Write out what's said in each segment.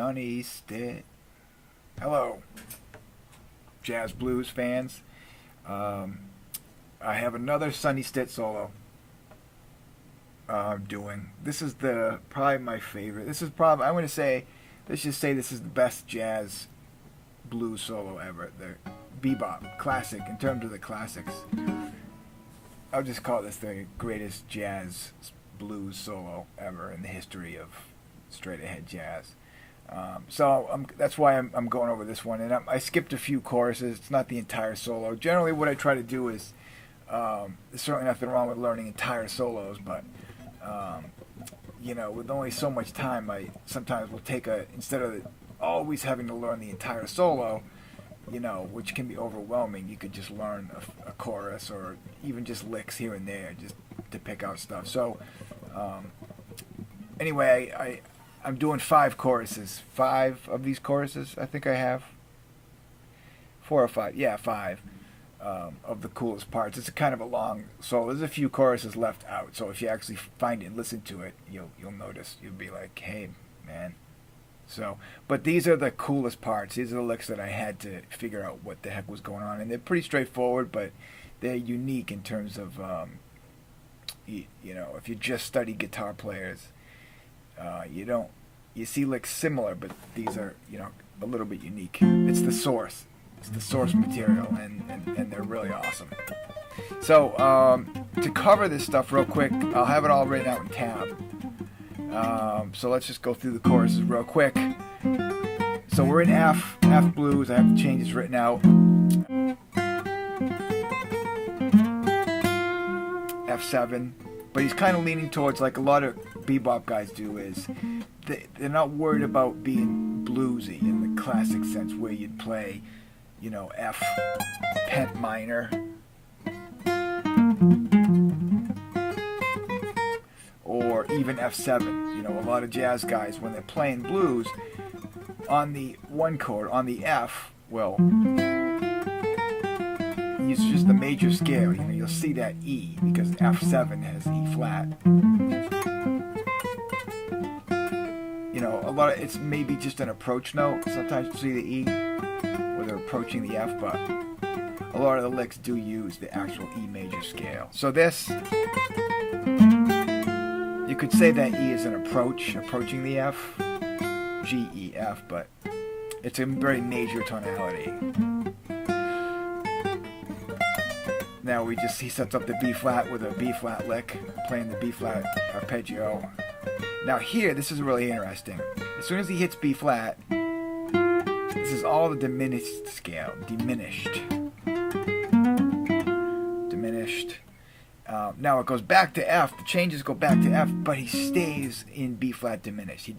Sonny Stitt. Hello, jazz blues fans. I have another Sonny Stitt solo I'm doing. This is probably my favorite. This is probably, I'm going to say, let's just say this is the best jazz blues solo ever. The bebop classic in terms of the classics. I'll just call this the greatest jazz blues solo ever in the history of straight ahead jazz. That's why I'm going over this one, and I skipped a few choruses. It's not the entire solo. Generally, what I try to do is there's certainly nothing wrong with learning entire solos, but with only so much time, I sometimes will take instead of always having to learn the entire solo, which can be overwhelming. You could just learn a chorus or even just licks here and there, just to pick out stuff. So anyway, I'm doing 5 choruses. 5 of these choruses, I think I have. 4 or 5. Yeah, 5 of the coolest parts. It's kind of a long solo. There's a few choruses left out. So if you actually find it and listen to it, you'll notice. You'll be like, hey, man. But these are the coolest parts. These are the licks that I had to figure out what the heck was going on. And they're pretty straightforward, but they're unique in terms of, if you just study guitar players, you see licks similar, but these are, a little bit unique. It's the source. It's the source material, and they're really awesome. So, to cover this stuff real quick, I'll have it all written out in tab. So let's just go through the choruses real quick. So we're in F blues. I have the changes written out. F7. But he's kind of leaning towards, like a lot of bebop guys do, is they're not worried about being bluesy in the classic sense, where you'd play, F, pent minor, or even F7. A lot of jazz guys, when they're playing blues, on the one chord, on the F, well, use just the major scale. You'll see that E, because F7 has E flat. A lot of it's maybe just an approach note. Sometimes you see the E where they're approaching the F, but a lot of the licks do use the actual E major scale. So this, you could say that E is an approaching the F, G, E, F, but it's a very major tonality. Now he sets up the B flat with a B flat lick, playing the B flat arpeggio. Now here, this is really interesting. As soon as he hits B flat, this is all the diminished scale. Diminished. Now it goes back to F. The changes go back to F, but he stays in B flat diminished.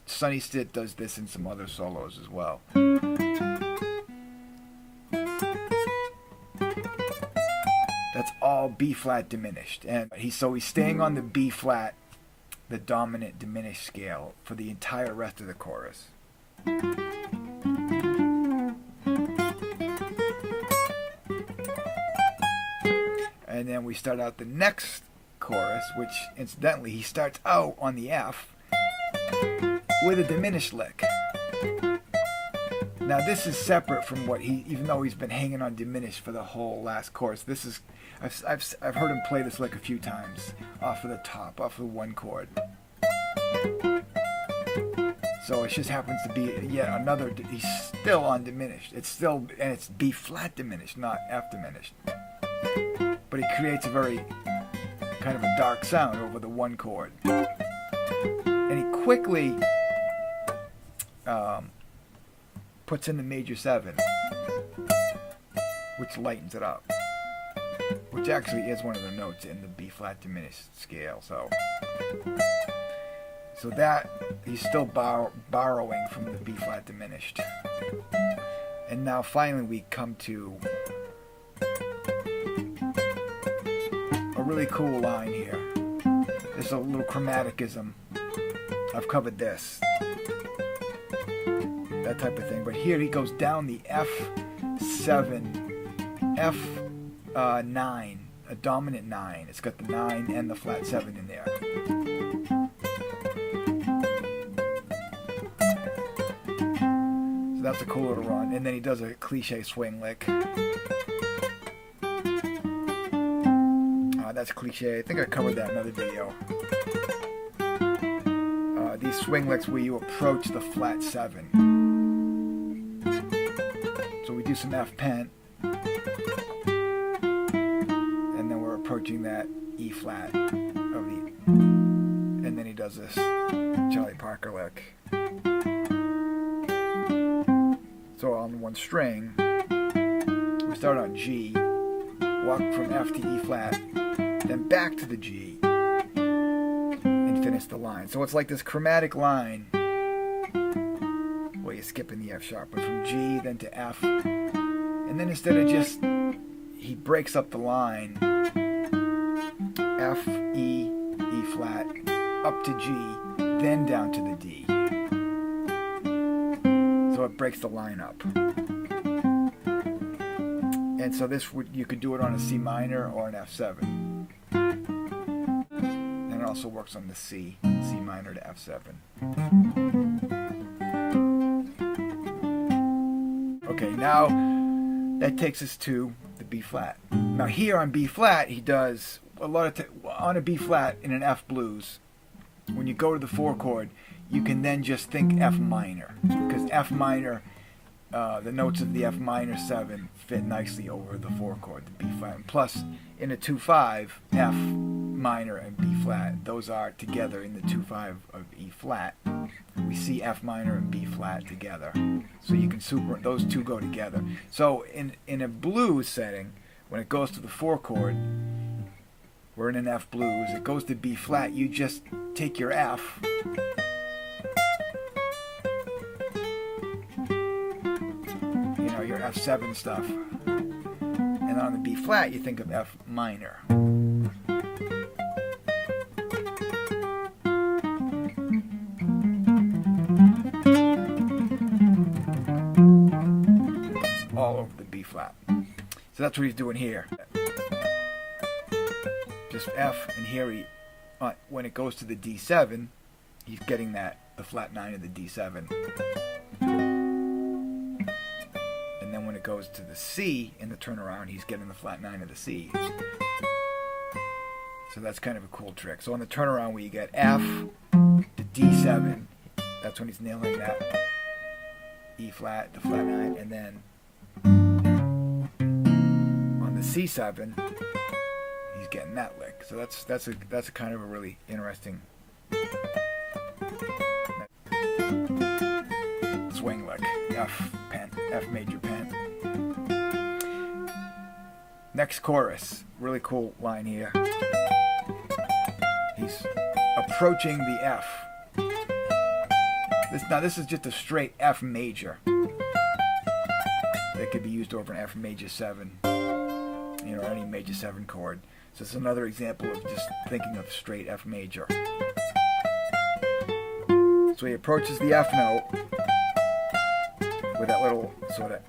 Sonny Stitt does this in some other solos as well. That's all B flat diminished, and he's staying on the B flat, the dominant diminished scale, for the entire rest of the chorus. And then we start out the next chorus, which incidentally he starts out on the F with a diminished lick. Now this is separate from what even though he's been hanging on diminished for the whole last chorus. This is, I've heard him play this lick a few times off of the top, off of one chord. So it just happens to be yet another. He's still on diminished. It's B flat diminished, not F diminished. But he creates a very kind of a dark sound over the one chord, and he quickly puts in the major 7, which lightens it up, which actually is one of the notes in the B flat diminished scale. So that he's still borrowing from the B flat diminished. And now finally we come to a really cool line here. There's a little chromaticism. I've covered this, that type of thing. But here he goes down the F7, F9, a dominant 9. It's got the 9 and the flat 7 in there. that's a cool little run. And then he does a cliche swing lick. That's cliche. I think I covered that in another video. These swing licks where you approach the flat 7. So we do some F pent, and then we're approaching that E flat of the, and then he does this Charlie Parker lick. So on one string, we start on G, walk from F to E flat, then back to the G, and finish the line. So it's like this chromatic line where you're skipping the F sharp, but from G then to F, and then instead of just, he breaks up the line, F, E, E flat, up to G, then down to the D. So it breaks the line up. And so this would, you could do it on a C minor or an F7. And it also works on the C minor to F7. Okay, now that takes us to the B flat. Now here on B flat, he does a lot of, on a B flat in an F blues, when you go to the 4 chord, you can then just think F minor, because F minor, the notes of the F minor 7 fit nicely over the 4 chord, the B flat. And plus, in a 2-5, F minor and B flat, those are together in the 2-5 of E flat. We see F minor and B flat together, so you can those two go together. So in a blues setting, when it goes to the 4 chord, we're in an F blues, it goes to B flat, you just take your F, you know, your F7 stuff, and on the B flat you think of F minor. All over the B flat. So that's what he's doing here. Just F, and here he, when it goes to the D7, he's getting that, the flat 9 of the D7. And then when it goes to the C in the turnaround, he's getting the flat 9 of the C. So that's kind of a cool trick. So on the turnaround where you get F to D7, that's when he's nailing that E flat, the flat 9, and then on the C7, he's getting that lick. So that's a kind of a really interesting swing lick. F pent, F major pent. Next chorus, really cool line here. He's approaching the F. This is just a straight F major. That could be used over an F major 7, you know, any major 7 chord. So it's another example of just thinking of straight F major. So he approaches the F note with that little sort of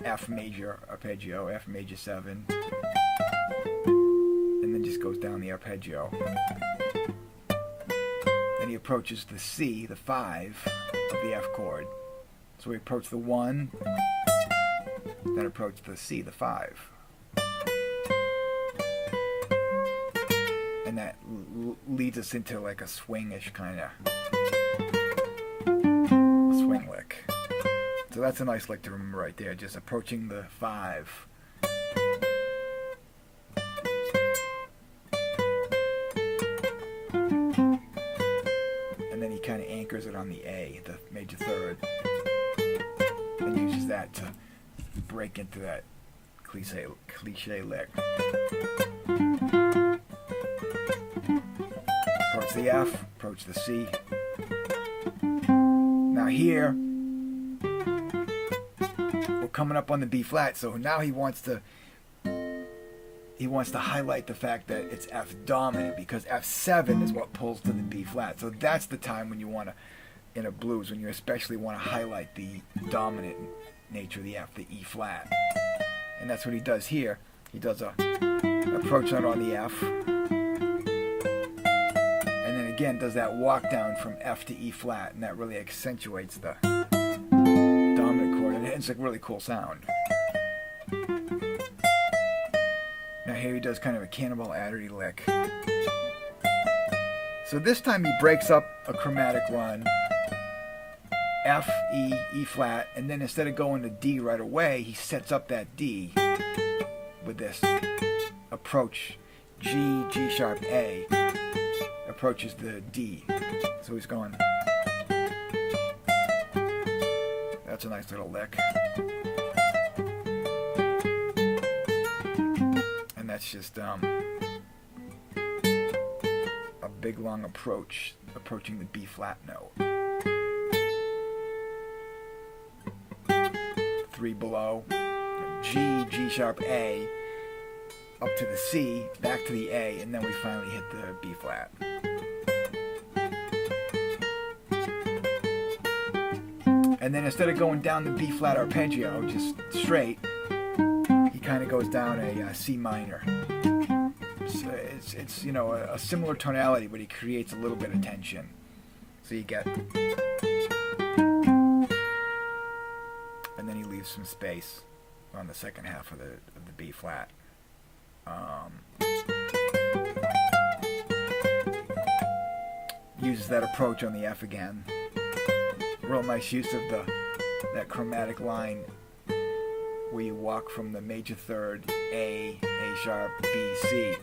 F major arpeggio, F major 7, and then just goes down the arpeggio. Then he approaches the C, the 5 of the F chord. So we approach the 1, then approach the C, the 5. And that leads us into like a swingish kind of swing lick. So that's a nice lick to remember right there, just approaching the 5. And then he kind of anchors it on the A, the major 3rd, and uses that to break into that cliche lick. Approach the F, approach the C. Now here, we're coming up on the B flat, so now he wants to highlight the fact that it's F dominant, because F7 is what pulls to the B flat. So that's the time when you want to, in a blues, when you especially want to highlight the dominant nature of the F, the E flat. And that's what he does here. He does a approach note on the F, and then again does that walk down from F to E flat, and that really accentuates the dominant chord it's a really cool sound. Now here he does kind of a cannibal adderty lick. So this time he breaks up a chromatic run, F, E, E flat, and then instead of going to D right away, he sets up that D with this approach, G, G sharp, A, approaches the D. So he's going, that's a nice little lick. And that's just a big long approach, approaching the B flat note. 3 below, G, G sharp, A, up to the C, back to the A, and then we finally hit the B flat. And then instead of going down the B flat arpeggio, just straight, he kind of goes down a C minor. So it's you know, a similar tonality, but he creates a little bit of tension. So you get, and then he leaves some space on the second half of the B flat. Uses that approach on the F again. Real nice use of that chromatic line where you walk from the major third A, A sharp, B, C.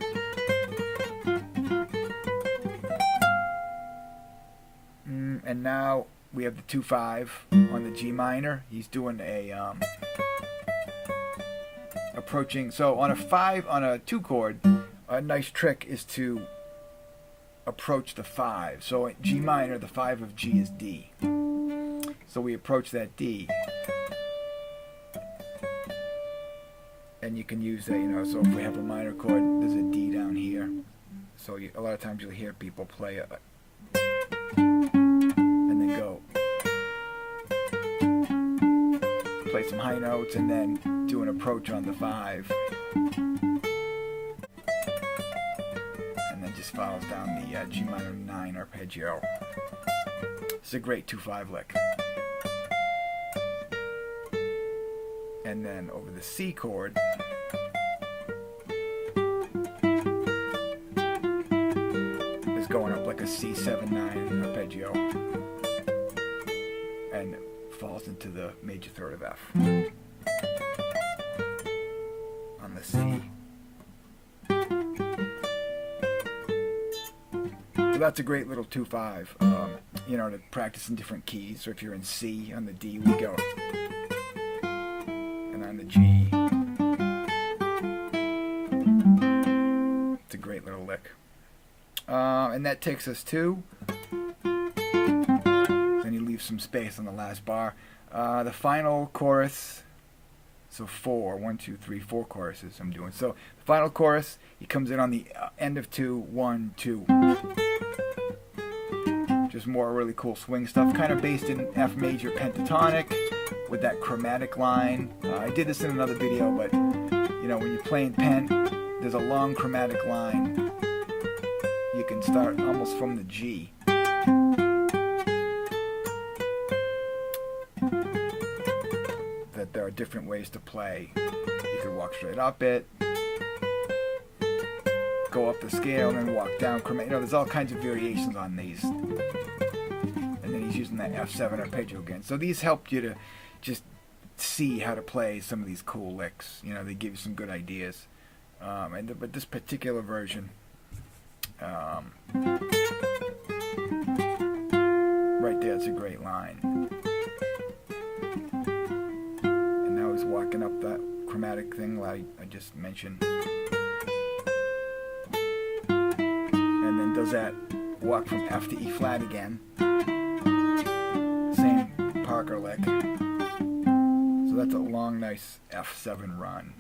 And now we have the 2-5 on the G minor. He's doing a approaching. So on a 5, on a 2 chord, a nice trick is to approach the 5. So in G minor, the 5 of G is D. So we approach that D. And you can use that, you know, so if we have a minor chord, there's a D down here. So a lot of times you'll hear people play a and then go. Play some high notes and then do an approach on the 5. And then just follows down the G minor 9 arpeggio. It's a great 2-5 lick. And then over the C chord, is going up like a C7-9 arpeggio, and falls into the major third of F on the C. So that's a great little 2-5, you know, to practice in different keys. So if you're in C, on the D we go. On the G. It's a great little lick. And that takes us to, then you leave some space on the last bar. The final chorus, so 4, 1, 2, 3, 4 choruses I'm doing. So the final chorus, he comes in on the end of 2, 1, 2. Just more really cool swing stuff, kind of based in F major pentatonic, with that chromatic line. I did this in another video, but you know, when you're playing pent, there's a long chromatic line. You can start almost from the G. That there are different ways to play. You could walk straight up it, go up the scale, and then walk down. You know, there's all kinds of variations on these. And then he's using that F7 arpeggio again. So these helped you to just see how to play some of these cool licks. You know, they give you some good ideas. But this particular version, right there, it's a great line. And now he's walking up that chromatic thing like I just mentioned. And then does that walk from F to E flat again. Same Parker lick. So that's a long, nice F7 run.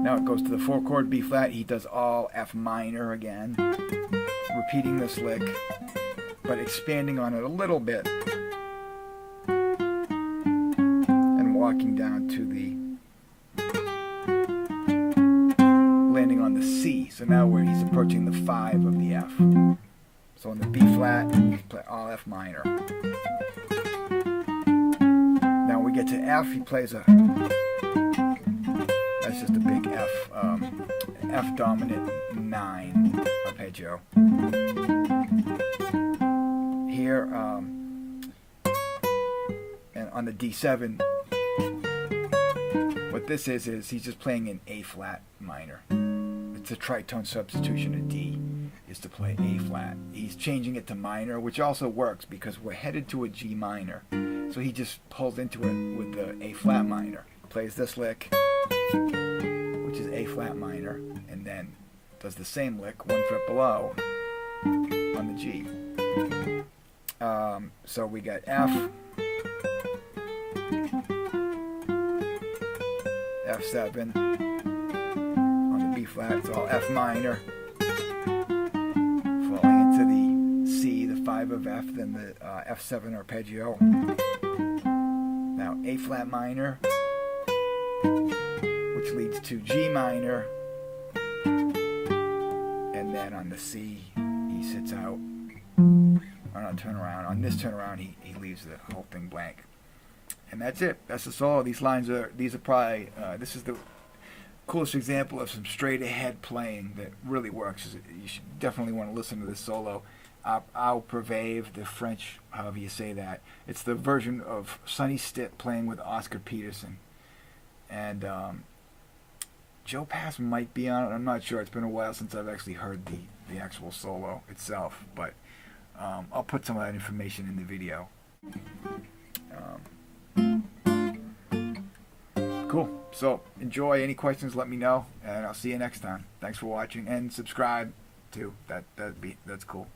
Now it goes to the 4 chord B flat. He does all F minor again, repeating this lick, but expanding on it a little bit, and walking down to the, landing on the C. So now where he's approaching the 5 of the F. So on the B flat, he play all F minor. Now when we get to F, he plays a, that's just a big F, F dominant 9 arpeggio. Here, and on the D7, what this is he's just playing an A flat minor. It's a tritone substitution of D, is to play A flat. He's changing it to minor, which also works because we're headed to a G minor. So he just pulls into it with the A flat minor. Plays this lick, which is A flat minor, and then does the same lick 1 fret below on the G. So we got F, F7, on the B flat, it's all F minor, falling into the C, the 5 of F, then the F7 arpeggio. Now A flat minor, which leads to G minor, and then on the C, he sits out. On turnaround. On this turnaround, he leaves the whole thing blank, and that's it. That's the solo. These are probably this is the coolest example of some straight ahead playing that really works. You should definitely want to listen to this solo. Au Privave, the French, however you say that. It's the version of Sonny Stitt playing with Oscar Peterson, and Joe Pass might be on it. I'm not sure. It's been a while since I've actually heard the actual solo itself, but I'll put some of that information in the video. Cool. So enjoy. Any questions, let me know, and I'll see you next time. Thanks for watching, and subscribe too. That's cool.